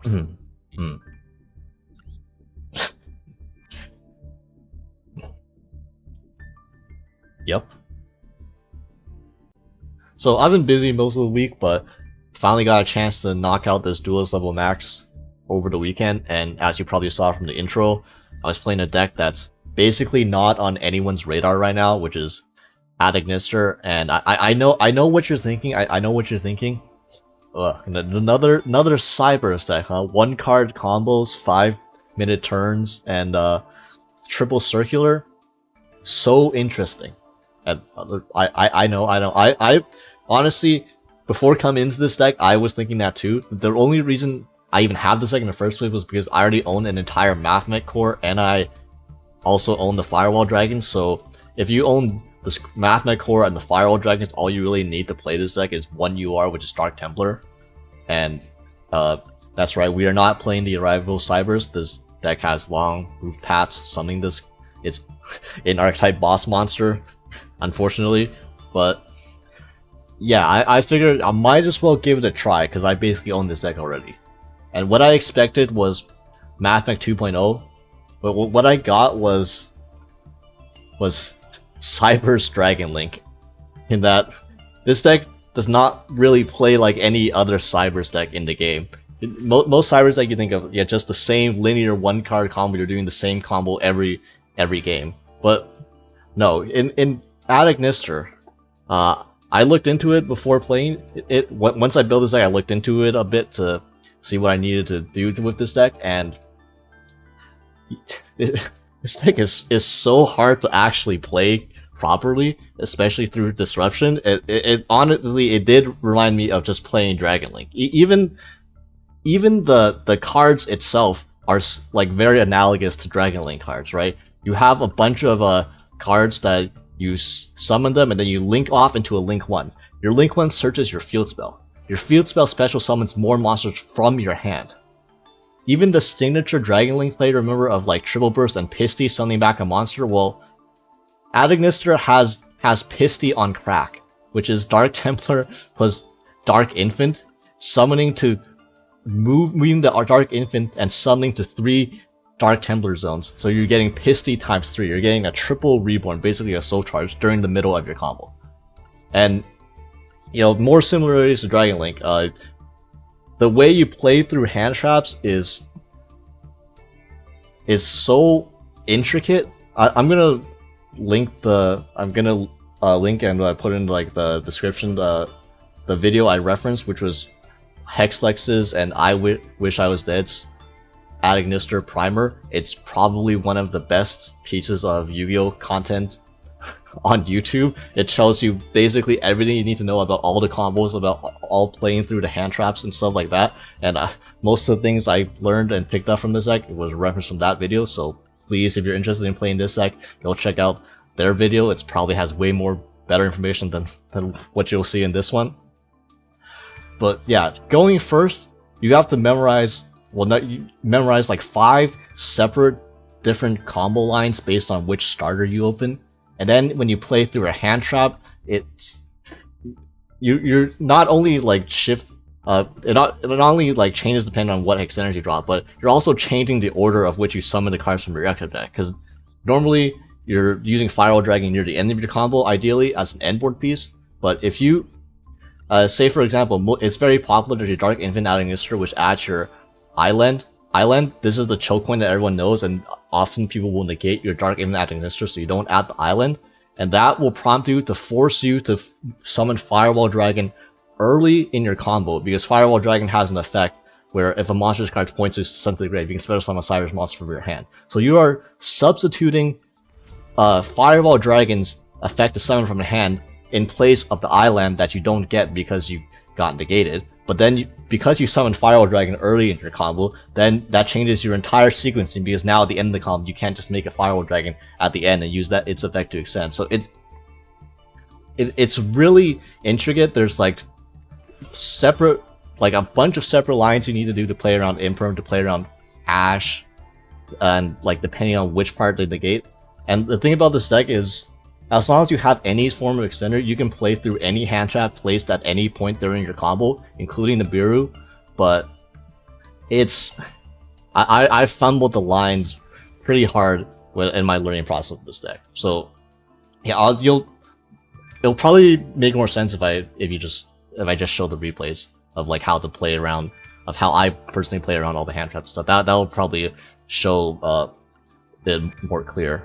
Hmm. Yep. So I've been busy most of the week, but finally got a chance to knock out this Duelist level max over the weekend, and as you probably saw from the intro, I was playing a deck that's basically not on anyone's radar right now, which is Adagnister, and I know what you're thinking. I know what you're thinking. Another Cyberse deck, huh? 1-card combos, 5-minute turns, and triple circular. So interesting. And I know. I honestly, before coming into this deck, I was thinking that too. The only reason I even have this deck in the first place was because I already own an entire Mathmech core, and I also own the Firewall Dragons. So if you own this Mathmech core and the Firewall Dragons, all you really need to play this deck is one UR, which is Dark Templar. And that's right, we are not playing the Arrival Cyberse. This deck has long move paths, summoning this. It's an archetype boss monster, unfortunately. But yeah, I figured I might as well give it a try, because I basically own this deck already. And what I expected was Mathmech 2.0, but what I got was Cyberse Dragon Link, in that this deck does not really play like any other Cyberse deck in the game. Most Cyberse deck you think of, yeah, just the same linear 1-card combo. You're doing the same combo every game. But no, in Adagnister, I looked into it before playing it. Once I built this deck, I looked into it a bit to see what I needed to do with this deck, and this deck is so hard to actually play properly, especially through disruption. It honestly, it did remind me of just playing Dragon Link. Even the cards itself are like very analogous to Dragon Link cards, right? You have a bunch of cards that you summon them, and then you link off into a Link 1. Your Link 1 searches your field spell. Your field spell special summons more monsters from your hand. Even the signature Dragon Link play, remember, of like Triple Burst and Pisty summoning back a monster? Well, Adagnister has Pisty on crack, which is Dark Templar plus Dark Infant, summoning to moving the Dark Infant and summoning to 3 Dark Templar zones. So you're getting Pisty times 3. You're getting a triple reborn, basically a soul charge, during the middle of your combo. And you know, more similarities to Dragon Link. The way you play through hand traps is so intricate. I'm gonna link link and put in like the description the video I referenced, which was Hexlex's and I Wish I Was Dead's Adagnister Primer. It's probably one of the best pieces of Yu-Gi-Oh content on YouTube. It shows you basically everything you need to know about all the combos, about all playing through the hand traps and stuff like that. And most of the things I learned and picked up from this deck was referenced from that video. So please, if you're interested in playing this deck, go check out their video. It probably has way more better information than what you'll see in this one. But yeah, going first, you have to memorize, memorize like 5 separate different combo lines based on which starter you open. And then when you play through a hand trap, you're not only like shift, it not only like changes depending on what Hex energy you drop, but you're also changing the order of which you summon the cards from your active deck. Because normally you're using Firewall Dragon near the end of your combo, ideally as an end board piece. But if you say for example, it's very popular to do Dark Infant Adagnister, which adds your Island. This is the choke point that everyone knows, and often people will negate your Dark Infant Adagnister, so you don't add the Island. And that will prompt you to force you to summon Firewall Dragon early in your combo, because Firewall Dragon has an effect where if a monster's card points to something great, you can special summon a Cyberse monster from your hand. So you are substituting Firewall Dragon's effect to summon from the hand in place of the Island that you don't get because you got negated. But then, because you summon Firewall Dragon early in your combo, then that changes your entire sequencing, because now at the end of the combo, you can't just make a Firewall Dragon at the end and use its effect to extend. So it's really intricate. There's like a bunch of separate lines you need to do to play around Imperm, to play around Ash, and like depending on which part they negate. And the thing about this deck is, as long as you have any form of extender, you can play through any hand trap placed at any point during your combo, including the Biru. But it's I fumbled the lines pretty hard in my learning process of this deck. So yeah, it'll probably make more sense if I just show the replays of like how to play around, of how I personally play around all the hand traps stuff. That'll probably show it more clear.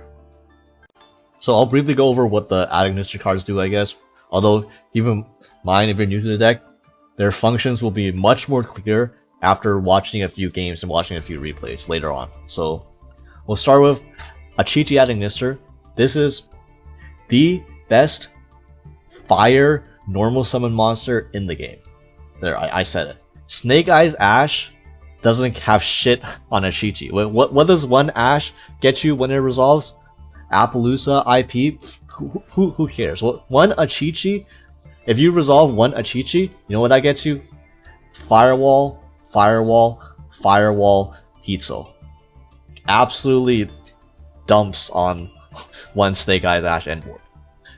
So I'll briefly go over what the Adagnister cards do, I guess. Although even mine, if you're new to the deck, their functions will be much more clear after watching a few games and watching a few replays later on. So we'll start with Achichi Adagnister. This is the best fire normal summon monster in the game. There, I said it. Snake Eyes Ash doesn't have shit on Achichi. What does one Ash get you when it resolves? Appaloosa IP? Who cares? One Achichi, if you resolve one Achichi, you know what that gets you? Firewall, Firewall, Firewall, Hitsu. Absolutely dumps on one Snake Eyes Ash endboard.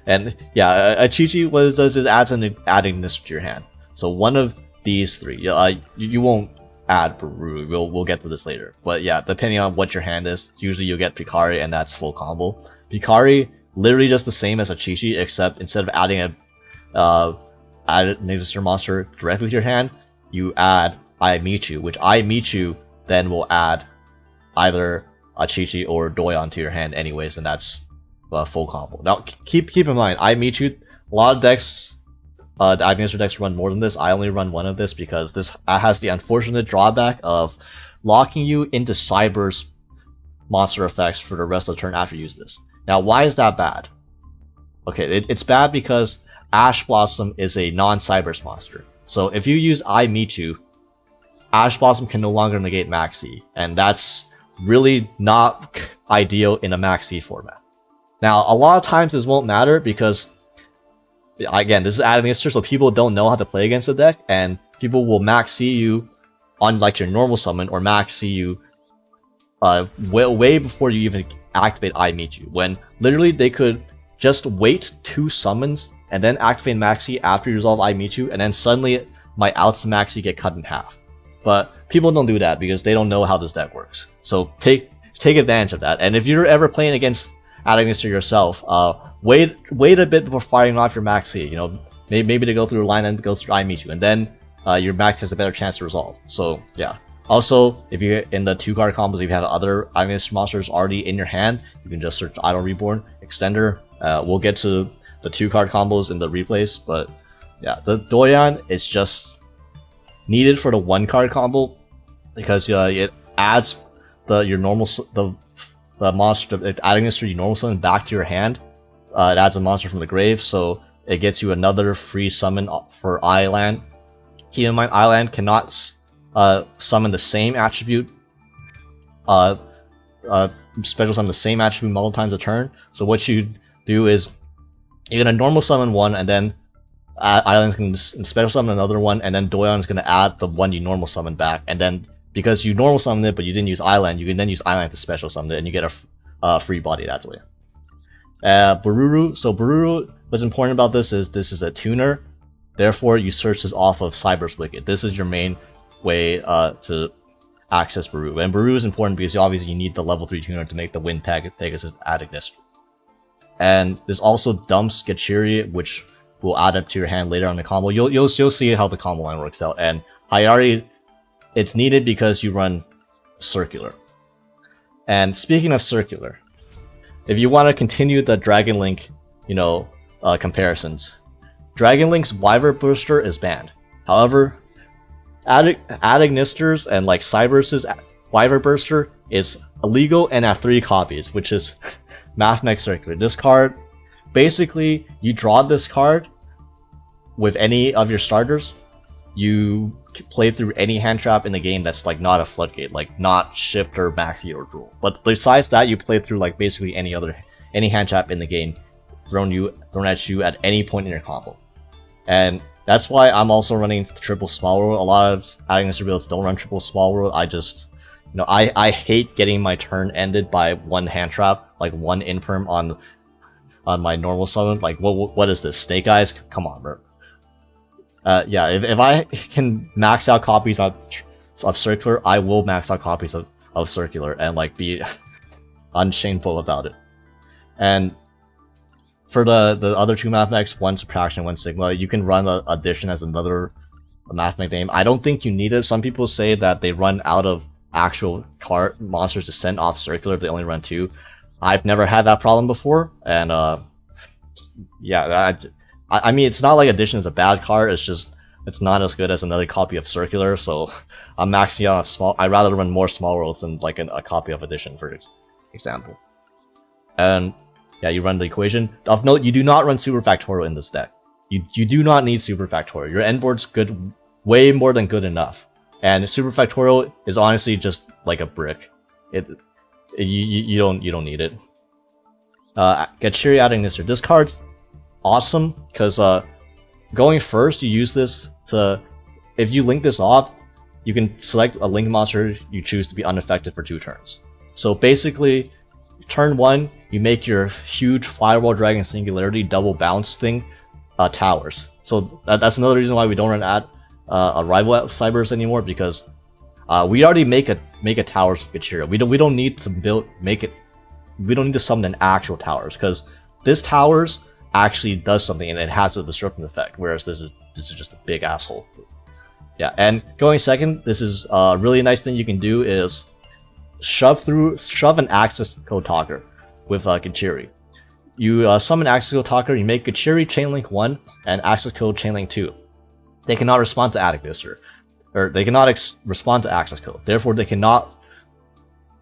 And yeah, Achichi, what it does is adds an Adagnister to your hand. So one of these three, you won't add Baru, we'll get to this later. But yeah, depending on what your hand is, usually you'll get Picari, and that's full combo. Picari, literally just the same as Achichi, except instead of adding a Adagnister monster directly to your hand, you add I Meet You, which I Meet You then will add either Achichi or Doyon to your hand anyways, and that's full combo. Now keep in mind, I Meet You, a lot of decks, the Adagnister decks run more than this. I only run one of this because this has the unfortunate drawback of locking you into Cyberse monster effects for the rest of the turn after you use this. Now why is that bad? Okay, it's bad because Ash Blossom is a non-Cyberse monster. So if you use I Meet You, Ash Blossom can no longer negate Maxi, and that's really not ideal in a Maxi format. Now, a lot of times this won't matter because, again, this is Adagnister, so people don't know how to play against the deck, and people will Maxi you on like your normal summon, or Maxi you way before you even activate I Meet You, when literally they could just wait 2 summons and then activate Maxi after you resolve I Meet You, and then suddenly my outs to Maxi get cut in half. But people don't do that because they don't know how this deck works. So take advantage of that. And if you're ever playing against Adagnister yourself, wait a bit before firing off your Maxi. You know, maybe to go through a line and go through I Meet You, and then your Max has a better chance to resolve. So yeah. Also, if you're in the 2-card combos, if you have other Adagnister monsters already in your hand, you can just search Idle Reborn, Extender. We'll get to the 2-card combos in the replays, but yeah, the Doyon is just needed for the 1-card combo because it adds the monster, the Adagnister you normal summon back to your hand. It adds a monster from the grave, so it gets you another free summon for Island. Keep in mind, Island cannot summon the same attribute, special summon the same attribute multiple times a turn. So what you do is you're gonna normal summon one, and then Island's gonna special summon another one, and then Doyon's gonna add the one you normal summon back, and then because you normal summoned it but you didn't use Island, you can then use Island to special summon it, and you get a free body that way. Bururu. So Bururu, what's important about this is a tuner, therefore you search this off of Cyberse Wicked. This is your main way to access Bururu, and Bururu is important because obviously you need the level 3 tuner to make the Wind Pegasus Adagnister. And this also dumps Gachiri, which will add up to your hand later on the combo. You'll see how the combo line works out. And Hayari, it's needed because you run Circular. And speaking of Circular, if you want to continue the Dragon Link, comparisons, Dragon Link's Wyvern Burster is banned. However, Adagnisters and like Cyberse's Wyvern Burster is illegal and at 3 copies, which is Mathmech Circular. This card, basically, you draw this card with any of your starters, you play through any hand trap in the game that's like not a floodgate, like not Shifter, Maxi, or Drool. But besides that, you play through like basically any hand trap in the game thrown at you at any point in your combo. And that's why I'm also running triple Small World. A lot of Adagnister builds don't run triple Small World. I just, I hate getting my turn ended by one hand trap, like one infirm on my normal summon. Like, what is this? Snake Eyes? Come on, bro. Yeah, if I can max out copies on of Circular, I will max out copies of Circular and like be unshameful about it. And for the other two mathematics, one Subtraction, one Sigma, you can run Addition as another mathematic name. I don't think you need it. Some people say that they run out of actual card monsters to send off Circular if they only run 2. I've never had that problem before, and yeah, I mean, it's not like Addition is a bad card, it's just it's not as good as another copy of Circular, so I'm maxing out on small. I'd rather run more Small Worlds than like a copy of Addition, for example. And yeah, you run the equation. Of note, you do not run Super Factorial in this deck. You do not need Super Factorial. Your end board's good, way more than good enough. And Super Factorial is honestly just like a brick. You don't need it. Gachiri adding this here. This card's awesome because going first, you use this to. If you link this off, you can select a link monster you choose to be unaffected for 2 turns. So basically, turn 1, you make your huge Firewall Dragon Singularity double bounce thing towers. So that's another reason why we don't run at a rival Cyberse anymore, because we already make a towers for Gachira. We don't need to we don't need to summon an actual towers, because this towers actually does something and it has a disruptive effect, whereas this is just a big asshole. Yeah, and going second, this is a really nice thing you can do is shove an access code talker with Gachiri. You summon access code talker, you make Gachiri Chainlink 1 and access code Chainlink 2. They cannot respond to Attic Visitor, or they cannot respond to access code. Therefore, they cannot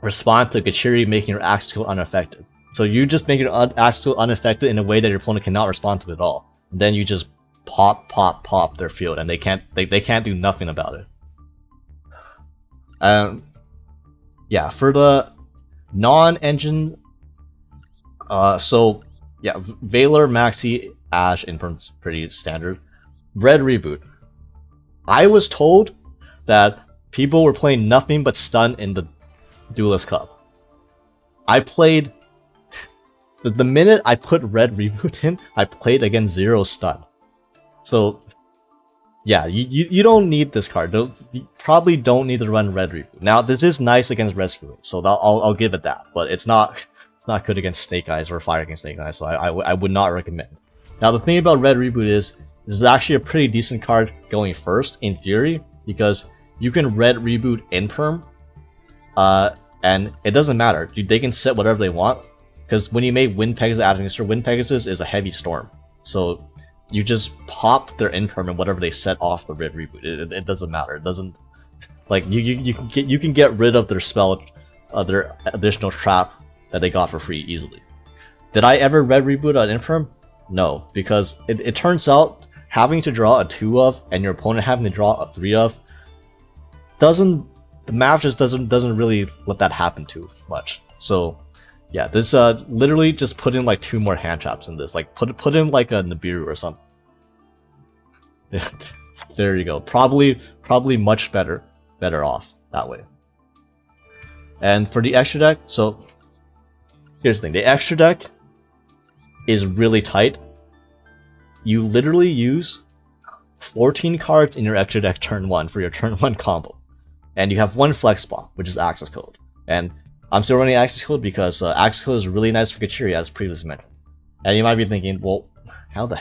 respond to Gachiri making your access code unaffected. So you just make your access code unaffected in a way that your opponent cannot respond to it at all. And then you just pop their field, and they can't do nothing about it. Yeah, for the non-engine, so yeah, Valor, Maxi, Ash, Infern's pretty standard. Red Reboot. I was told that people were playing nothing but stun in the Duelist Cup. I played the minute I put Red Reboot in, I played against 0 stun. So yeah, you don't need this card. You probably don't need to run Red Reboot. Now this is nice against Rescuing, so I'll give it that. But it's not good against Snake Eyes or Fire against Snake Eyes, so I would not recommend. Now the thing about Red Reboot is this is actually a pretty decent card going first in theory, because you can Red Reboot Imperm, and it doesn't matter. They can set whatever they want, because when you make Wind Pegasus Administrator, Wind Pegasus is a heavy storm, so you just pop their Imperm and whatever they set off the Red Reboot. It doesn't matter. It doesn't, like, you can get rid of their spell, their additional trap that they got for free easily. Did I ever Red Reboot an Imperm? No, because it turns out having to draw a 2 of and your opponent having to draw a 3 of the math just doesn't really let that happen too much. So yeah, this literally just put in like 2 more hand traps in this. Like put in like a Nibiru or something. There you go. Probably much better off that way. And for the extra deck, so here's the thing. The extra deck is really tight. You literally use 14 cards in your extra deck turn 1 for your turn 1 combo. And you have 1 flex spot, which is access code. And I'm still running access code because access code is really nice for Gachiri, as previously mentioned. And you might be thinking, well, how the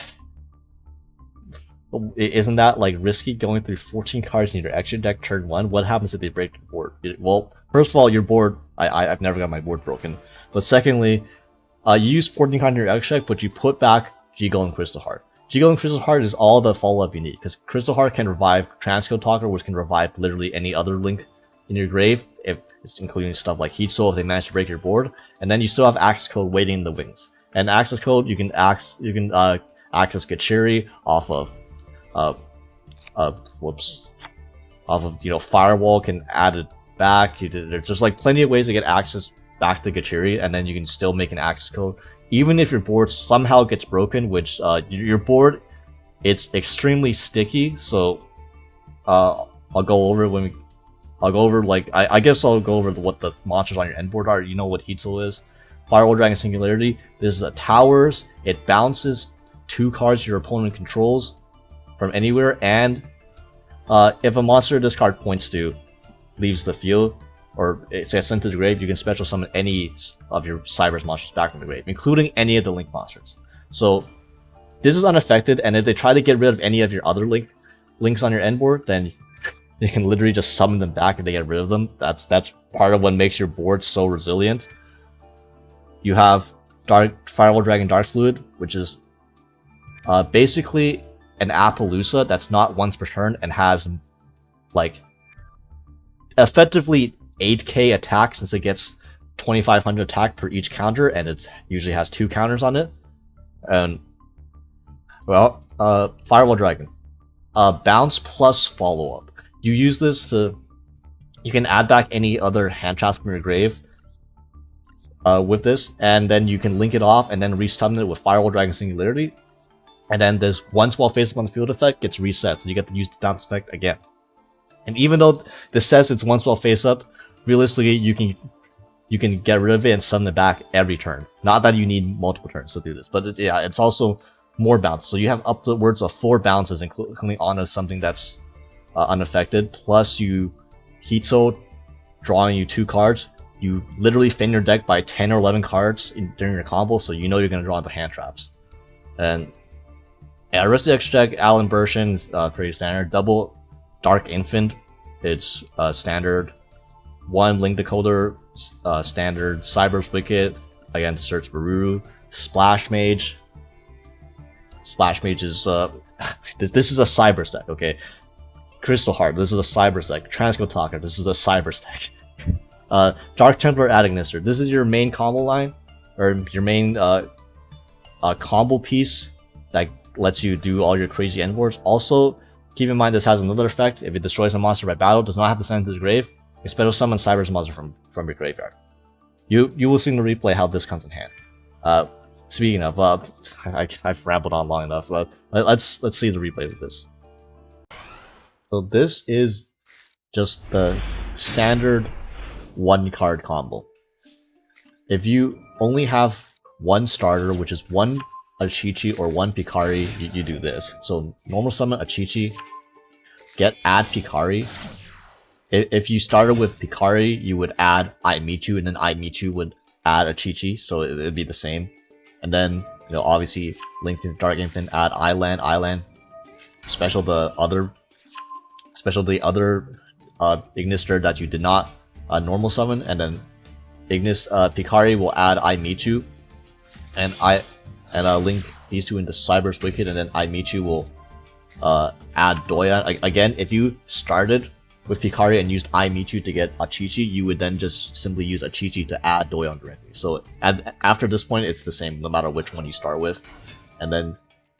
isn't that like risky going through 14 cards in your extra deck turn 1? What happens if they break your board? Well, first of all, your board, I've never got my board broken. But secondly, you use 14 cards in your extra deck, but you put back G-Golem and Crystal Heart. G-Golem and Crystal Heart is all the follow-up you need, because Crystal Heart can revive Transcode Talker, which can revive literally any other link in your grave, including stuff like Heat Soul if they manage to break your board. And then you still have access code waiting in the wings. And access code, you can access Gachiri off of Firewall, can add it back. There's just like plenty of ways to get access back to Gachiri, and then you can still make an access code. Even if your board somehow gets broken, which your board, it's extremely sticky. So I'll go over I guess I'll go over what the monsters on your end board are. You know what Heat Soul is. Firewall Dragon Singularity. This is a towers. It bounces 2 cards your opponent controls from anywhere, and if a monster this card points to, leaves the field, or it gets sent to the grave, you can special summon any of your Cyberse monsters back from the grave, including any of the Link monsters. So this is unaffected, and if they try to get rid of any of your other links on your end board, then you can literally just summon them back if they get rid of them. That's part of what makes your board so resilient. You have Firewall Dragon Dark Fluid, which is basically an Appaloosa that's not once per turn and has like effectively 8k attack, since it gets 2500 attack per each counter, and it usually has 2 counters on it. And well, Firewall Dragon, bounce plus follow up. You use this to, you can add back any other hand traps from your grave with this, and then you can link it off and then resummon it with Firewall Dragon Singularity, and then this once while face up on the field effect gets reset, so you get to use the bounce effect again. And even though this says it's once while face up, realistically you can get rid of it and summon it back every turn. Not that you need multiple turns to do this, but yeah, it's also more bounce. So you have upwards of 4 bounces, including on something that's unaffected. Plus you Heat Soul, drawing you 2 cards. You literally thin your deck by 10 or 11 cards during your combo, so you know you're going to draw into hand traps. And yeah, rest of the extra deck, Alan Bershin, pretty standard. Double Dark Infant, it's standard. 1 Link Decoder, standard. Cyberse Wicket against Search Baruru. Splash Mage. Splash Mage is this is a Cyberse deck, okay? Crystal Heart, this is a Cyberse deck. Transco Talker, this is a Cyberse deck. Dark Templar Adagnister, this is your main combo line, or your main combo piece that lets you do all your crazy end boards. Also, keep in mind this has another effect. If it destroys a monster by battle, does not have to send it to the grave. It special summon Cyberse monster from your graveyard. You will see in the replay how this comes in hand. Speaking of, I've rambled on long enough. Let's see the replay of this. So this is just the standard 1-card combo. If you only have 1 starter, which is 1 Achichi or 1 Picari, you do this. So normal summon Achichi, add Picari. If you started with Picari, you would add I Meet You, and then I Meet You would add Achichi, so it'd be the same. And then, obviously, Link to Dark Infant, add Island, special the other Ignister that you did not normal summon, and then Picari will add I Meet You, and link these 2 into Cyberse Wicked, and then I Meet You will add Doya. Again, if you started with Picari and used I Meet You to get Achichi, you would then just simply use Achichi to add Doyon directly. So after this point, it's the same no matter which one you start with. And then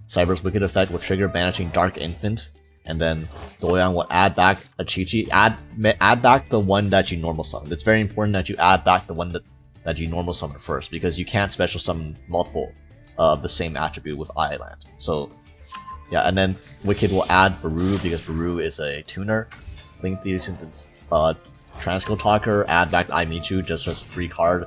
Cyberse Wicked effect will trigger banishing Dark Infant, and then Doyon will add back Achichi. Add back the one that you normal summon. It's very important that you add back the one that you normal summon first, because you can't special summon multiple of the same attribute with Island. So yeah, and then Wicked will add Baru, because Baru is a tuner. Link these into Transco Talker, add back I Meet You just as a free card.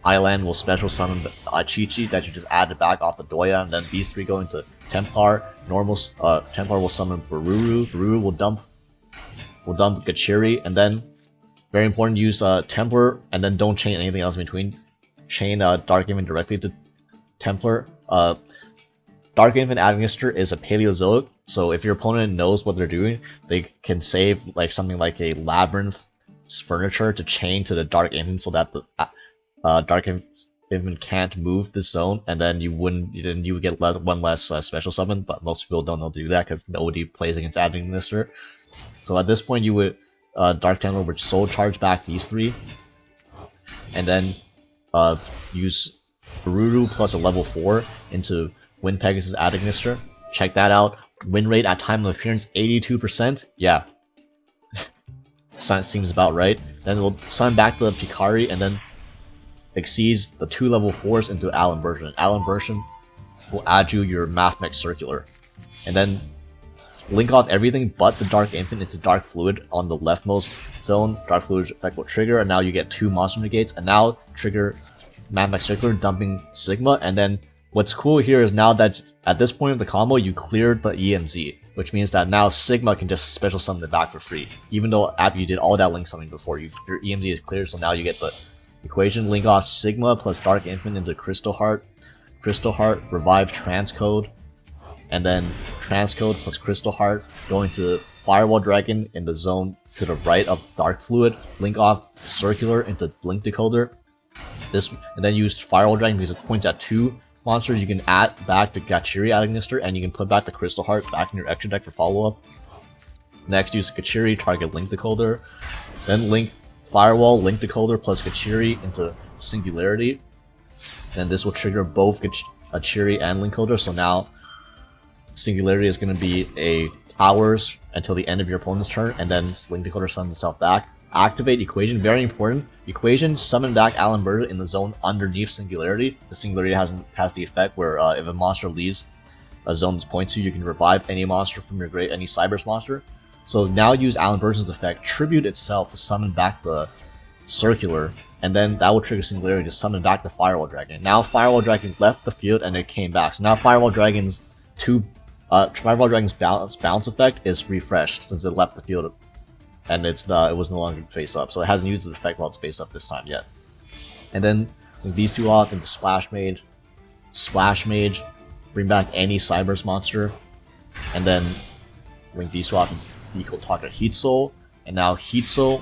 Island will special summon the Achichi that you just added back off the Doya, and then these 3 go into Templar. Templar will summon Baruru. Baruru will dump Gachiri, and then very important, use Templar, and then don't chain anything else in between. Chain Dark Infant directly to Templar. Dark Infant Adagnister is a Paleozoic, so if your opponent knows what they're doing, they can save like something like a Labyrinth furniture to chain to the Dark Infant, so that the Dark Infant can't move this zone, and then you would get 1 less special summon. But most people don't do that because nobody plays against Adagnister. So at this point, you would Dark Templar would soul charge back these 3, and then use Bururu plus a level 4 into Wind Pegasus Adagnister. Check that out. Win rate at time of appearance 82%. Yeah, seems about right. Then we'll summon back the Picari, and then exceeds the 2 level 4s into Alan Bershin. Alan Bershin will add you your Mathmech Circular, and then link off everything but the Dark Infant into Dark Fluid on the leftmost zone. Dark Fluid effect will trigger, and now you get 2 monster negates, and now trigger Mathmech Circular, dumping Sigma. And then what's cool here is now that at this point of the combo, you cleared the EMZ. which means that now Sigma can just special summon it back for free. Even though after you did all that link summoning before, your EMZ is cleared, so now you get the equation. Link off Sigma plus Dark Infant into Crystal Heart, revive Transcode, and then Transcode plus Crystal Heart going to Firewall Dragon in the zone to the right of Dark Fluid, link off Circular into Blink Decoder. And then use Firewall Dragon because it points at 2 monsters. You can add back the Gachiri Agnister, and you can put back the Crystal Heart back in your extra deck for follow-up. Next, use Gachiri, target Link Decoder. Then link Firewall, Link Decoder plus Gachiri into Singularity. And this will trigger both Gachiri and Link Decoder, so now Singularity is going to be a Towers until the end of your opponent's turn, and then Link Decoder summons itself back. Activate Equation, very important. Equation, summon back Alan Bird in the zone underneath Singularity. The Singularity has the effect where if a monster leaves a zone that's points to, you can revive any monster from your grave, any Cyberse monster. So now use Alan Bird's effect, tribute itself to summon back the Circular, and then that will trigger Singularity to summon back the Firewall Dragon. Now Firewall Dragon left the field and it came back. So now Firewall Dragon's bounce effect is refreshed since it left the field, and it was no longer face up, so it hasn't used the effect while it's face up this time yet. And then link these two off into Splash Mage, bring back any Cyberse monster, and then link these two off and equal target Heat Soul, and now Heat Soul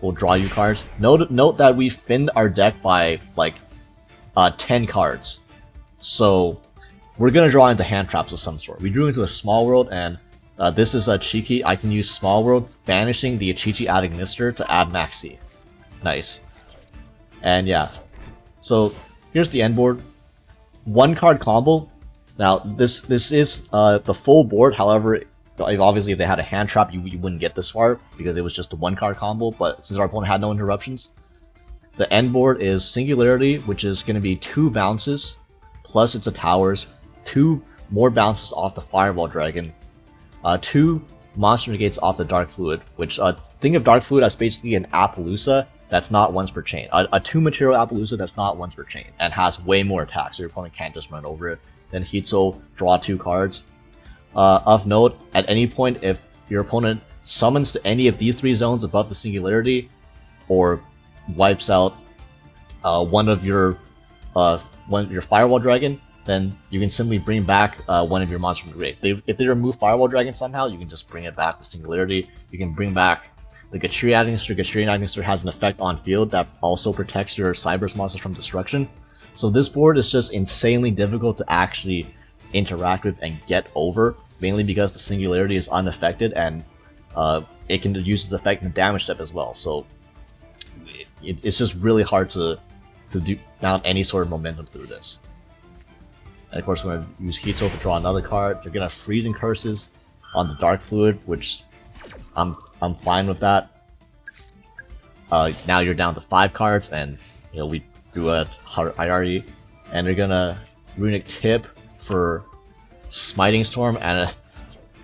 will draw you cards. Note that we finned our deck by like 10 cards, so we're gonna draw into hand traps of some sort. We drew into a Small World, and this is a cheeky. I can use Small World, banishing the Achichi Adagnister to add Maxi. Nice. And yeah, so here's the end board. 1-card combo. Now this is the full board. However, obviously if they had a hand trap, you wouldn't get this far because it was just a 1-card combo. But since our opponent had no interruptions, the end board is Singularity, which is going to be 2 bounces plus it's a Towers. 2 more bounces off the Firewall Dragon, 2 Monster Negates off the Dark Fluid, which think of Dark Fluid as basically an Appaloosa that's not once per chain. A 2-material Appaloosa that's not once per chain, and has way more attacks, so your opponent can't just run over it. Then Heat Soul, draw 2 cards. Of note, at any point, if your opponent summons to any of these 3 zones above the Singularity, or wipes out one of your Firewall Dragon, then you can simply bring back one of your monsters from the grave. If they remove Firewall Dragon somehow, you can just bring it back with Singularity. You can bring back the Gachiri Agnister. Gachiri Agnister has an effect on field that also protects your Cyberse monsters from destruction. So this board is just insanely difficult to actually interact with and get over, mainly because the Singularity is unaffected, and it can use its effect in the damage step as well. So it's just really hard to mount any sort of momentum through this. And of course, we're going to use Heat Soul to draw another card. They're going to Freezing Curses on the Dark Fluid, which I'm fine with that. Now you're down to 5 cards, and we do a hierarchy, and they're going to Runick Tip for Smiting Storm, and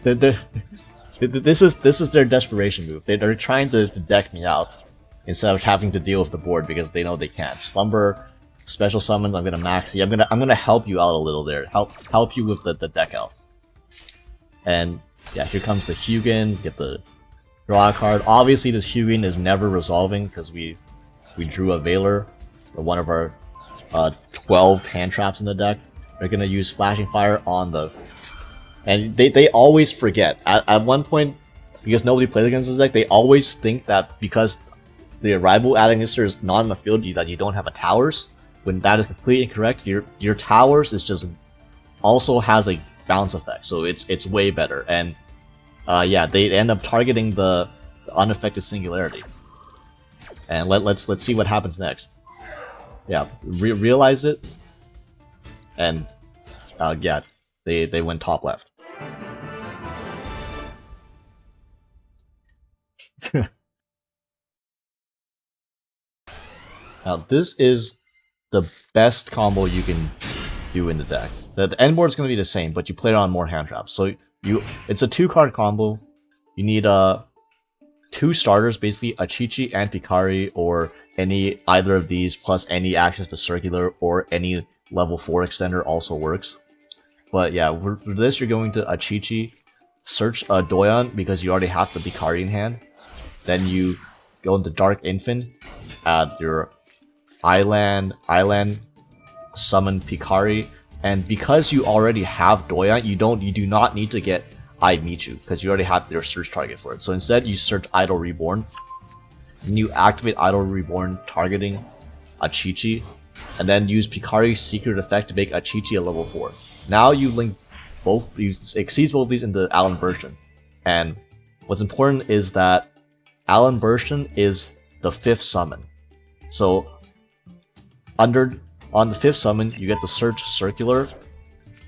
this is their desperation move. They're trying to deck me out instead of having to deal with the board because they know they can't. Slumber, special summons, I'm gonna maxi. I'm gonna help you out a little there. Help you with the deck out. And yeah, here comes the Hugin. Get the draw a card. Obviously, this Hugin is never resolving because we drew a Veiler, or one of our 12 hand traps in the deck. They're gonna use Flashing Fire on the, and they always forget. At one point, because nobody plays against this deck, they always think that because the Arrival Adagnister is not in the field, that you don't have a Towers. When that is completely incorrect. Your Towers is just also has a bounce effect, so it's way better. And yeah, they end up targeting the unaffected Singularity. And let's see what happens next. Yeah, realize it, and yeah, they went top left. Now this is the best combo you can do in the deck. The end board is going to be the same, but you play it on more hand traps. So it's a 2-card combo. You need 2 starters, basically Achichi and Pikari, or either of these plus any actions to Circular, or any level 4 extender also works. But yeah, for this you're going to Achichi search Doyan because you already have the Picari in hand. Then you go into Dark Infant, add your Island, summon Picari, and because you already have Doyan, you do not need to get I Michu because you already have your search target for it. So instead, you search Idol Reborn, and you activate Idol Reborn targeting a Chi-Chi, and then use Picari's secret effect to make a Chi-Chi a level 4. Now you link both, you exceed both of these into Allen version, and what's important is that Allen version is the 5th summon. So on the 5th summon, you get the search Circular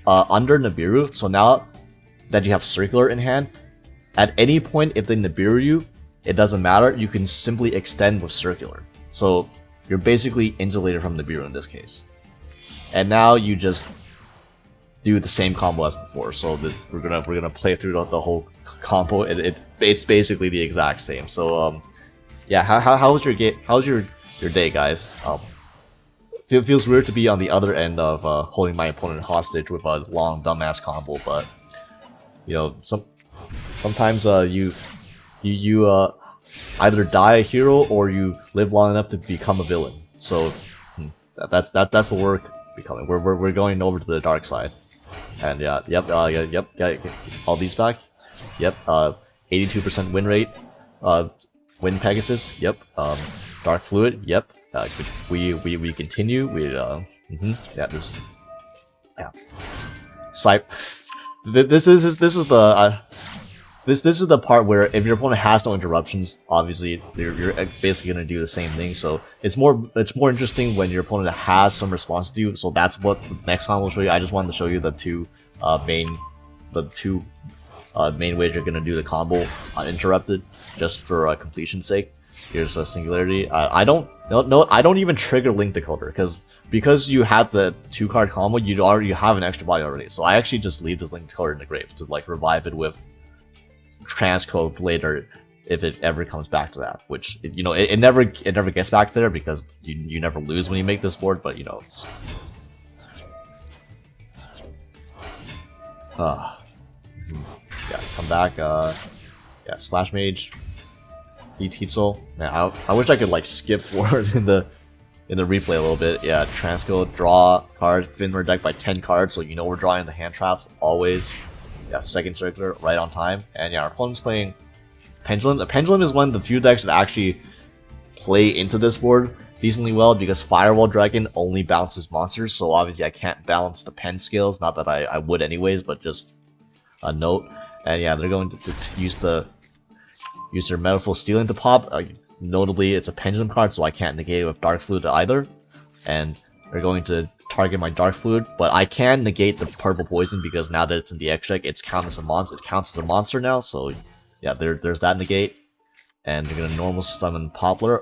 under Nibiru. So now that you have Circular in hand, at any point if they Nibiru you, it doesn't matter, you can simply extend with Circular. So you're basically insulated from Nibiru in this case. And now you just do the same combo as before. So we're gonna play through the whole combo. It's basically the exact same. So yeah, how was your game? How's your day, guys? It feels weird to be on the other end of holding my opponent hostage with a long dumbass combo, but you know, sometimes you either die a hero or you live long enough to become a villain. So that's what we're becoming. We're going over to the dark side. And yeah, yep, all these back. Yep, 82% win rate. Win Pegasus. Yep. Dark Fluid. Yep. We continue. Yeah. This. Yeah. This is the part where if your opponent has no interruptions, obviously you're basically gonna do the same thing. So it's more interesting when your opponent has some response to you. So that's what the next time will show you. I just wanted to show you the two main ways you're gonna do the combo uninterrupted, just for completion's sake. Here's a Singularity. I don't even trigger Link Decoder because you had the 2-card combo. You have an extra body already. So I actually just leave this Link Decoder in the grave to like revive it with transcode later if it ever comes back to that, which it never gets back there because you never lose when you make this board, but yeah, come back. Yeah, Splash Mage, eat Heatsoul. Man, I wish I could like skip forward in the replay a little bit. Yeah, transcode, draw card, Finmer deck by 10 cards, so we're drawing the hand traps always. Yeah, second Circular, right on time. And yeah, our opponent's playing Pendulum. The Pendulum is one of the few decks that actually play into this board decently well because Firewall Dragon only bounces monsters, so obviously I can't balance the pen skills, not that I would anyways, but just a note. And yeah, they're going to use their Metalfoes Stealing to pop. Notably, it's a Pendulum card, so I can't negate it with Dark Fluid either. And they're going to target my Dark Fluid, but I can negate the Purple Poison because now that it's in the X deck, it counts as a monster now. So yeah, there's that negate, and they're gonna normal summon Poplar.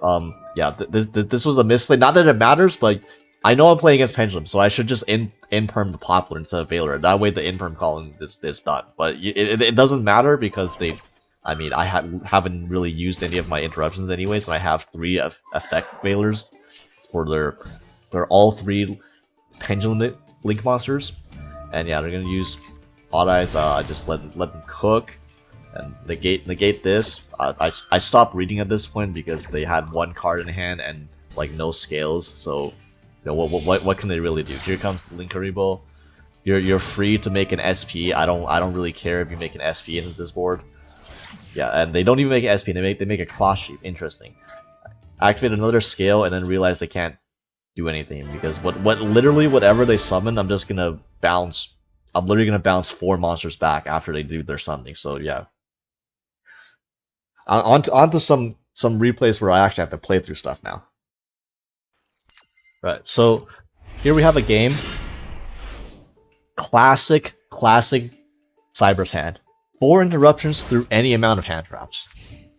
Yeah, this was a misplay. Not that it matters, but I know I'm playing against Pendulum, so I should just in-perm the Poplar instead of Valor. That way, the in-perm column is done. But it doesn't matter because I haven't really used any of my interruptions anyways, and I have 3 effect Valors for they're all 3 Pendulum Link monsters, and yeah, they're gonna use Odd Eyes. Just let them cook and negate this. I stopped reading at this point because they had 1 card in hand and like no scales. So what can they really do? Here comes the Linkaribo. You're free to make an SP. I don't really care if you make an SP into this board. Yeah, and they don't even make an SP. They make a cross sheep. Interesting. Activate another scale and then realize they can't do anything because literally whatever they summon, I'm literally gonna bounce 4 monsters back after they do their summoning. So yeah. Onto some replays where I actually have to play through stuff now. Right, so here we have a game. Classic Cyberse hand. 4 interruptions through any amount of hand traps.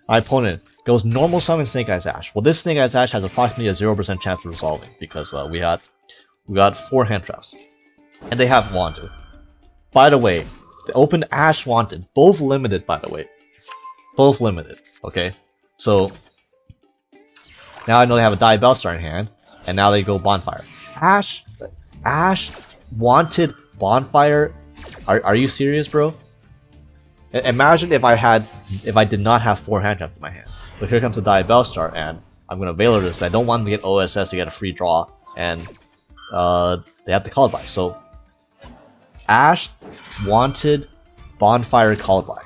My opponent goes normal summon Snake Eyes Ash. Well, this Snake Eyes Ash has approximately a 0% chance of resolving because we got 4 hand traps, and they have Wanted. By the way, they opened Ash Wanted, both limited. By the way, both limited. Okay, so now I know they have a Die Bellstar in hand, and now they go Bonfire. Ash Wanted Bonfire. Are you serious, bro? Imagine if I did not have 4 hand traps in my hand. But here comes the Diabell Star, and I'm gonna Veiler this. I don't want them to get OSS to get a free draw, and they have to Call-by. So Ash wanted Bonfire Call-by.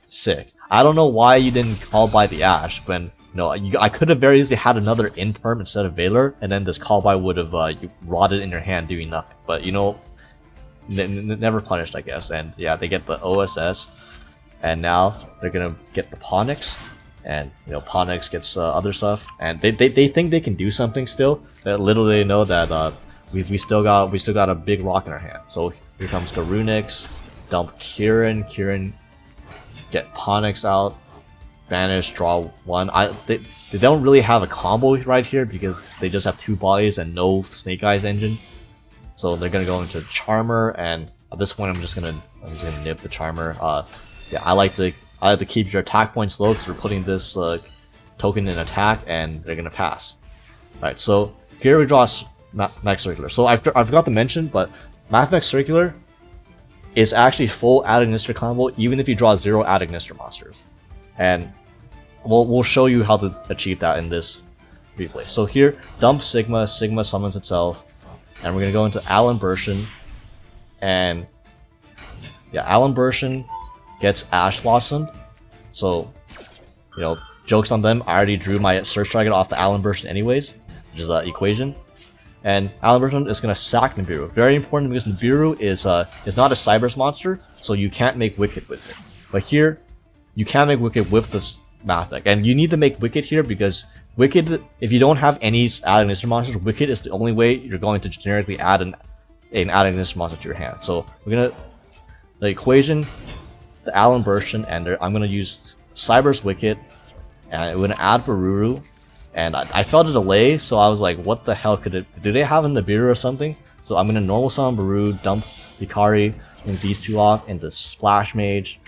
Sick. I don't know why you didn't Call-by the Ash when I could have very easily had another Imperm instead of Veiler, and then this Call-by would have rotted in your hand doing nothing. But never punished, I guess. And yeah, they get the OSS, and now they're gonna get the Ponix, and Ponix gets other stuff, and they think they can do something still. But little they know that we still got a big rock in our hand. So here comes the Runix, dump Kieran, get Ponix out, banish, draw 1. They don't really have a combo right here because they just have 2 bodies and no Snake Eyes engine. So they're gonna go into Charmer, and at this point I'm just gonna nip the Charmer. Yeah, I like to keep your attack points low because we're putting this token in attack, and they're gonna pass. Right, so here we draw Max Circular. So I forgot to mention, but Max Circular is actually full Adagnister combo even if you draw 0 Adagnister monsters, and we'll show you how to achieve that in this replay. So here, dump Sigma summons itself. And we're gonna go into Alan Bershin, and yeah, Alan Bershin gets Ash Blossomed. So, jokes on them. I already drew my Search Dragon off the Alan Bershin anyways, which is Equation. And Alan Bershin is gonna sack Nibiru. Very important because Nibiru is not a Cyberse monster, so you can't make Wicked with it. But here, you can make Wicked with this Math deck, and you need to make Wicked here because Wicked, if you don't have any Adagnister monsters, Wicked is the only way you're going to generically add an Adagnister monster to your hand. So we're gonna the Equation, the Alan Bershin, and I'm gonna use Cyberse Wicked, and we're gonna add Bururu. And I felt a delay, so I was like, what the hell could it... Do they have a Nibiru or something? So I'm gonna normal summon Bururu, dump Hikari, and these 2 off into Splash Mage,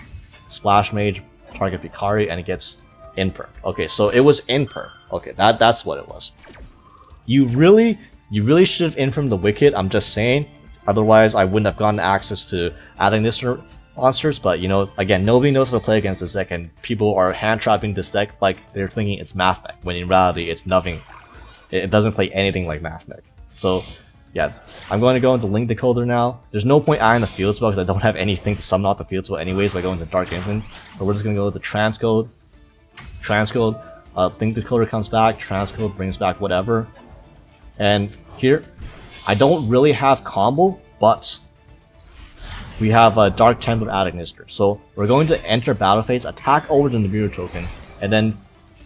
target Hikari, and it gets Imperm. Okay, so it was Imperm. Okay, that's what it was. You really should have Impermed the Wicked, I'm just saying. Otherwise, I wouldn't have gotten access to Adagnister monsters, but again, nobody knows how to play against this deck, and people are hand-trapping this deck like they're thinking it's Math deck, when in reality, it's nothing. It doesn't play anything like Math deck. So, yeah, I'm going to go into Link Decoder now. There's no point adding the Field Spell because I don't have anything to summon off the Field Spell anyways by going to Dark Infant. So we're just going to go to Transcode. Link Decoder comes back, Transcode brings back whatever. And here, I don't really have combo, but we have a Dark Templar Adagnister. So we're going to enter battle phase, attack over the Nibiru token, and then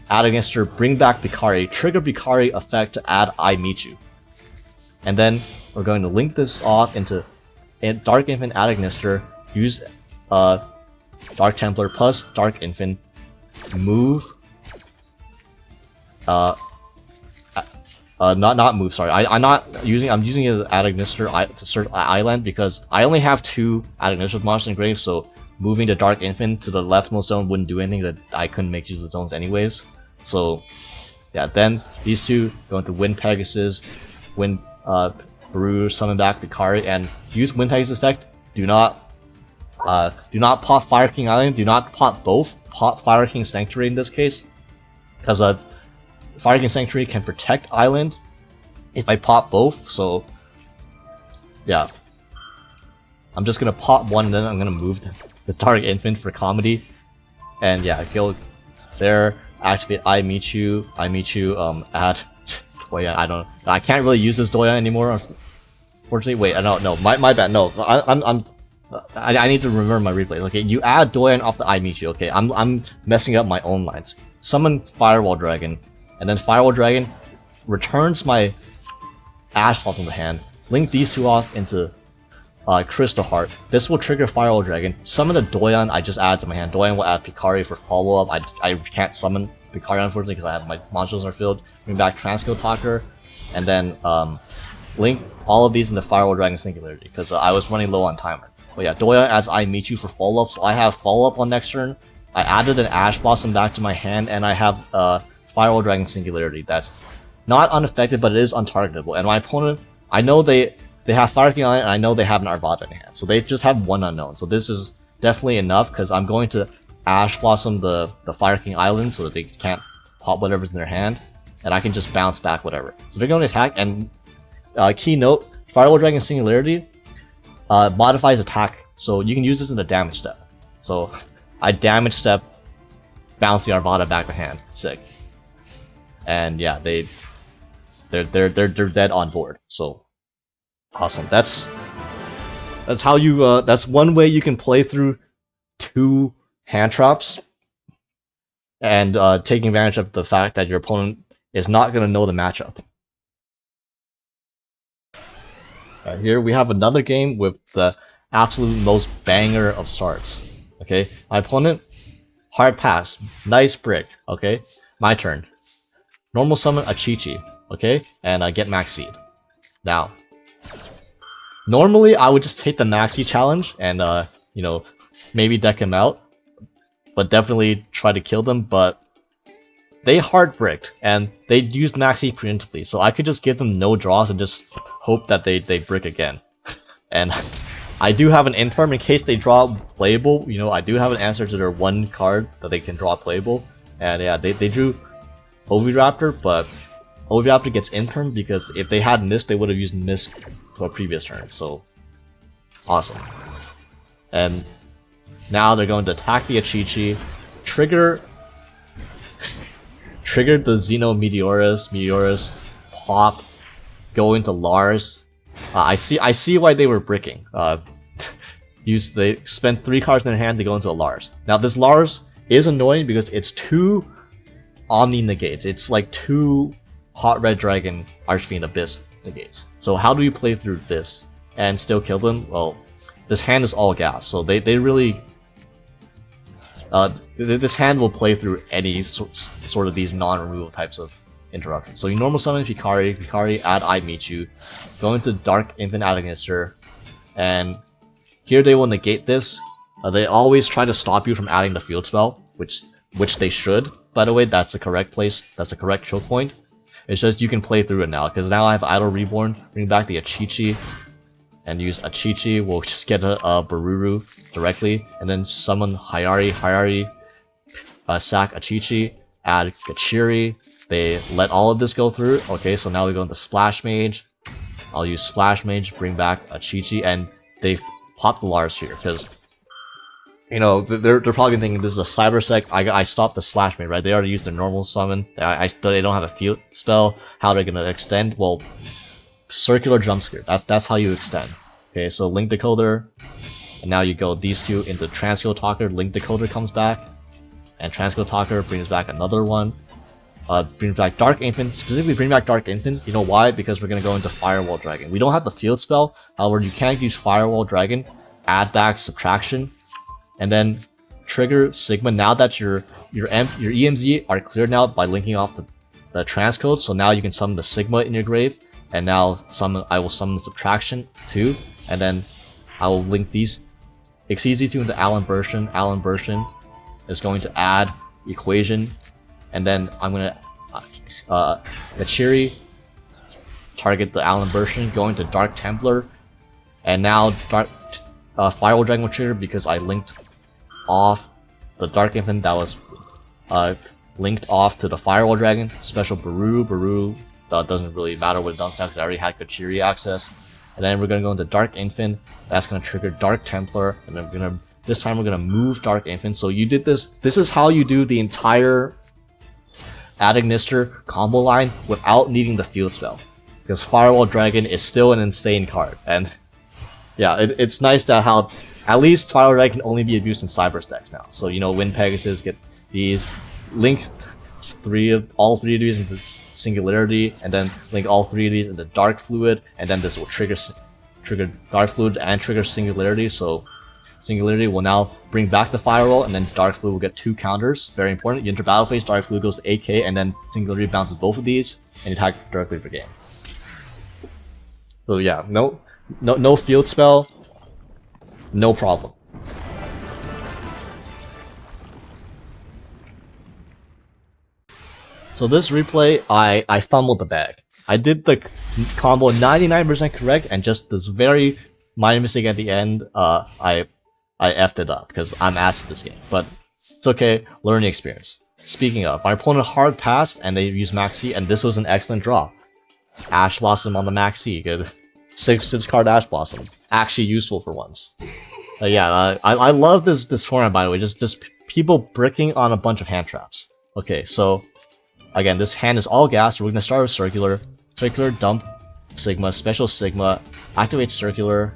Adagnister, bring back Bikari, trigger Bikari effect to add I Meet You. And then we're going to link this off into Dark Infant Adagnister, use Dark Templar plus Dark Infant, move, not move, sorry. I'm using it as Adagnister to search Island because I only have 2 Adagnister monsters in grave, so moving the Dark Infant to the leftmost zone wouldn't do anything, that I couldn't make use of the zones anyways. So yeah, then these 2 go into Wind Pegasus, Wind Baru, summon back Bikari, and use Wind Pegasus effect. Do not pop Fire King Island, do not pop both. Pop Fire King Sanctuary in this case, because Fire King Sanctuary can protect Island if I pop both, so yeah. I'm just gonna pop one and then I'm gonna move the Dark Infant for comedy. And yeah, go there, activate I Meet You, add Doya. I can't really use this Doya anymore, unfortunately. Wait, no, my bad, no, I need to remember my replays. Okay, you add Doyan off the I Meet You. Okay, I'm messing up my own lines. Summon Firewall Dragon, and then Firewall Dragon returns my Ash Ball from the hand. Link these 2 off into Crystal Heart. This will trigger Firewall Dragon. Summon a Doyan I just added to my hand. Doyan will add Picari for follow-up. I can't summon Picari unfortunately because I have my monsters are filled. Bring back Transco Talker, and then link all of these into Firewall Dragon Singularity because I was running low on timer. But yeah, Doya adds I Meet You for follow-up, so I have follow-up on next turn. I added an Ash Blossom back to my hand, and I have Firewall Dragon Singularity that's not unaffected, but it is untargetable. And my opponent, I know they have Fire King on it, and I know they have an Arvada in hand, so they just have 1 unknown. So this is definitely enough because I'm going to Ash Blossom the Fire King Island so that they can't pop whatever's in their hand, and I can just bounce back whatever. So they're going to attack, and keynote, Firewall Dragon Singularity modifies attack, so you can use this in a damage step. So I damage step, bounce the Arvada back to hand, sick. And yeah, they're dead on board. So awesome. That's how you that's one way you can play through 2 hand traps and taking advantage of the fact that your opponent is not going to know the matchup. Here we have another game with the absolute most banger of starts. Okay, my opponent, hard pass, nice brick. Okay, my turn. Normal summon a Chi-Chi, okay, and I get Max Seed. Now, normally I would just take the Max Seed challenge and you know, maybe deck him out, but definitely try to kill them. But they hard bricked and they used Max Seed preemptively, so I could just give them no draws and just hope that they brick again. And I do have an inform in case they draw playable. You know, I do have an answer to their 1 card that they can draw playable. And yeah, they drew Oviraptor, but Oviraptor gets inform because if they had Mist, they would have used Mist for a previous turn. So awesome. And now they're going to attack the Achichi, trigger the Xeno Meteorus, pop, go into Lars. I see why they were bricking. They spent 3 cards in their hand to go into a Lars. Now this Lars is annoying because it's 2 Omni negates. It's like 2 Hot Red Dragon Archfiend Abyss negates. So how do you play through this and still kill them? Well, this hand is all gas, so they really this hand will play through any sort of these non-removal types of interruptions. So you normal summon Hikari, add I Meet You, go into Dark Infant Agonister, and here they will negate this. They always try to stop you from adding the field spell, which they should. By the way, that's the correct place, that's the correct choke point. It's just you can play through it now, because now I have Idle Reborn, bring back the Achichi, and use Achichi, we'll just get a Baruru directly, and then summon Hayari, sack Achichi, add Gachiri, they let all of this go through. Okay, so now we go into Splash Mage, I'll use Splash Mage, bring back Achichi, and they pop the Lars here, because you know, they're probably thinking this is a Cyberse Deck. I stopped the Slash Mage, right? They already used a normal summon. They don't have a field spell. How are they gonna extend? Well, Circular Jump Scare. That's how you extend. Okay, so Link Decoder, and now you go these 2 into Transco Talker. Link Decoder comes back, and Transco Talker brings back another one. Brings back Dark Infant. Specifically, bring back Dark Infant. You know why? Because we're gonna go into Firewall Dragon. We don't have the field spell. However, you can use Firewall Dragon, add back Subtraction, and then trigger Sigma. Now that your EMZ are cleared now by linking off the transcodes, so now you can summon the Sigma in your grave, and now I will summon the Subtraction too, and then I will link these Xyz2 into Allen Burschen. Allen Burschen is going to add Equation, and then I'm gonna Gachiri, target the Allen Burschen, go into Dark Templar, and now Firewall Dragon will trigger because I linked off the Dark Infant that was linked off to the Firewall Dragon. Special Baru doesn't really matter what it does because I already had Gachiri access. And then we're gonna go into Dark Infant. That's gonna trigger Dark Templar, and then this time we're gonna move Dark Infant. So you did this. This is how you do the entire Agonister combo line without needing the field spell, because Firewall Dragon is still an insane card. And yeah, it's nice that how at least Firewall Dragon can only be abused in Cyberse decks now. So you know, Wind Pegasus get these, link all three of these into Singularity, and then link all 3 of these into Dark Fluid, and then this will trigger Dark Fluid and trigger Singularity. So Singularity will now bring back the Firewall, and then Dark Fluid will get 2 counters. Very important. You enter battle phase, Dark Fluid goes to AK, and then Singularity bounces both of these, and you attack directly for game. So yeah, no field spell, no problem. So this replay, I fumbled the bag. I did the combo 99% correct, and just this very minor mistake at the end. I I effed it up because I'm ass at this game. But it's okay, learning experience. Speaking of, my opponent hard passed and they used Maxi, and this was an excellent draw. Ash Blossom on the Maxi, good. 6 card Ash Blossom, actually useful for once. I love this format, by the way. Just people bricking on a bunch of hand traps. Okay, so again, this hand is all gas. We're gonna start with circular, dump Sigma, special Sigma, activate circular,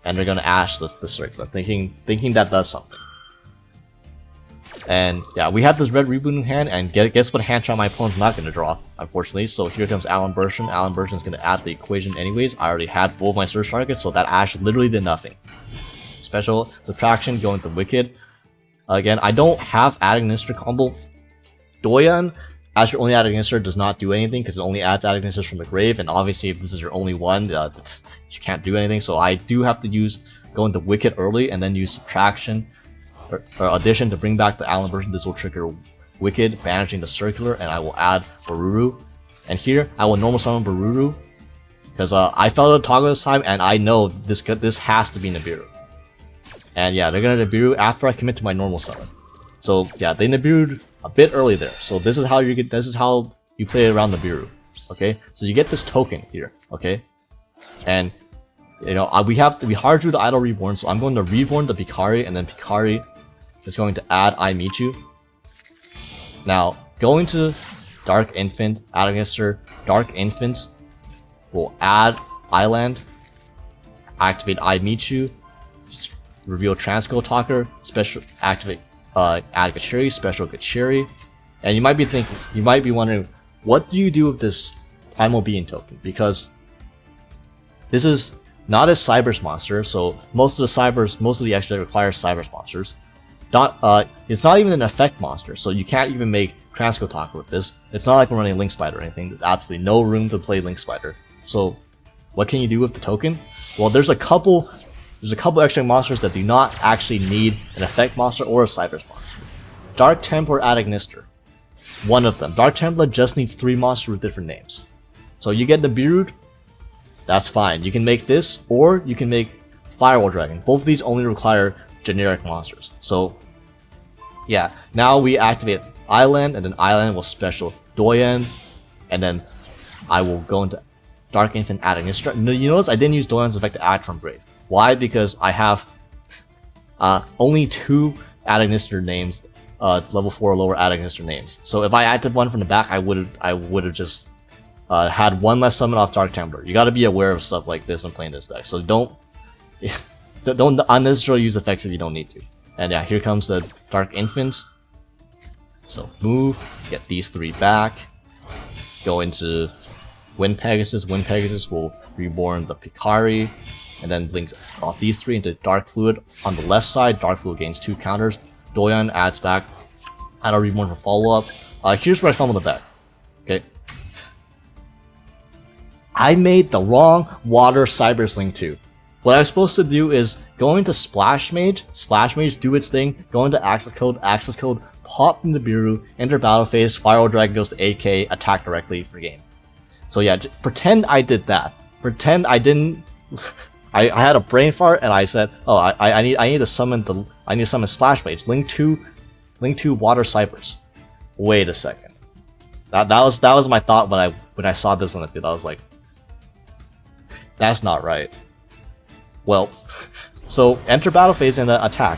and they're gonna Ash the circular, thinking that does something. And yeah, we have this red reboot in hand, and guess what hand trap my opponent's not going to draw, unfortunately. So here comes Alan Bershon. Alan Bershon is going to add the equation anyways. I already had both my search targets, so that Ash literally did nothing. Special subtraction going to Wicked. Again, I don't have Add-Ignister combo. Doyan, as your only Add-Ignister, does not do anything because it only adds Add-Ignisters from the grave, and obviously if this is your only one, you can't do anything. So I do have to go into Wicked early and then use subtraction or addition to bring back the Alan Bershon. This will trigger Wicked, banishing the circular, and I will add Baruru. And here, I will normal summon Baruru, because I felt a toggle this time, and I know this has to be Nibiru. And yeah, they're gonna Nibiru after I commit to my normal summon. So yeah, they Nibiru'd a bit early there. So this is how you play around Nibiru. Okay, so you get this token here. Okay, and you know we hard drew the Idol Reborn, so I'm going to Reborn the Picari, and then Picari is going to add I Meet You. Now, going to Dark Infant, Add-Ignister, Dark Infant will add Island, activate I Meet You, reveal Transco Talker, special activate add Gachiri, special Gachiri. And you might be wondering, what do you do with this Primal Being token? Because this is not a Cyberse monster, so most of the extra requires Cyberse monsters. It's not even an effect monster, so you can't even make Transco Talker with this. It's not like we're running Link Spider or anything. There's absolutely no room to play Link Spider. So what can you do with the token? Well, there's a couple extra monsters that do not actually need an effect monster or a Cyberse monster. Dark Templar Add-Ignister. One of them. Dark Templar just needs 3 monsters with different names. So you get the Nibiru, that's fine. You can make this, or you can make Firewall Dragon. Both of these only require generic monsters. So yeah, now we activate Island, and then Island will special Doyan, and then I will go into Dark Infant Add-Ignister. You notice I didn't use Doyan's effect to add from Brave. Why? Because I have only 2 Add-Ignister names, level 4 or lower Add-Ignister names. So if I acted one from the back, I would have just had one less summon off Dark Templar. You got to be aware of stuff like this when playing this deck. So don't unnecessarily use effects if you don't need to. And yeah, here comes the Dark Infant. So move, get these 3 back, go into Wind Pegasus. Wind Pegasus will reborn the Picari, and then link off these 3 into Dark Fluid. On the left side, Dark Fluid gains 2 counters. Doyan adds back Idol Reborn for follow-up. Here's where I fumbled the deck. Okay. I made the wrong Water Cyberse Link 2. What I was supposed to do is go into Splash Mage, do its thing, go into Access Code, pop the Nibiru, enter Battle Phase, Firewall Dragon goes to 8k, attack directly for game. So yeah, pretend I did that. Pretend I didn't. I had a brain fart and I said, oh, I need to summon Splash Mage, Link 2 Water Cyberse. Wait a second. That was my thought when I saw this on the field. I was like, that's not right. Well, so enter Battle Phase and attack.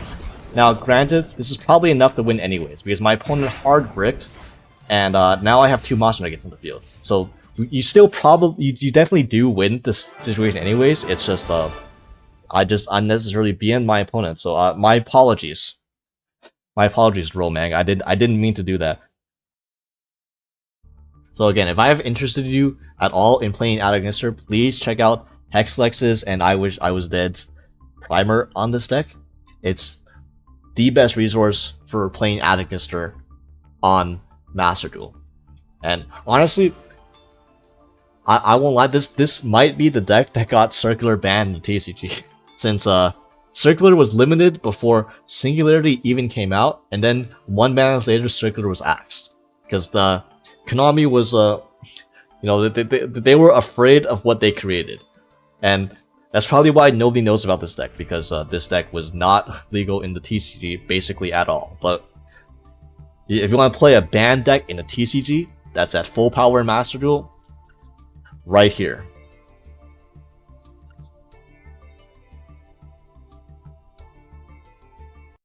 Now, granted, this is probably enough to win anyways, because my opponent hard bricked, and now I have 2 monster nuggets in the field. So you definitely do win this situation anyways. It's just I just unnecessarily BN'd my opponent. So my apologies. My apologies, Romang. I didn't mean to do that. So again, if I have interested you at all in playing Add-Ignister, please check out Hexlex's and I Wish I Was Dead's primer on this deck. It's the best resource for playing Add-Ignister on Master Duel. And honestly, I won't lie, this might be the deck that got Circular banned in TCG. Since Circular was limited before Singularity even came out, and then 1 ban later Circular was axed. Because the Konami was, they were afraid of what they created. And That's probably why nobody knows about this deck, because this deck was not legal in the TCG basically at all. But if you want to play a banned deck in a TCG that's at full power in Master Duel, right here.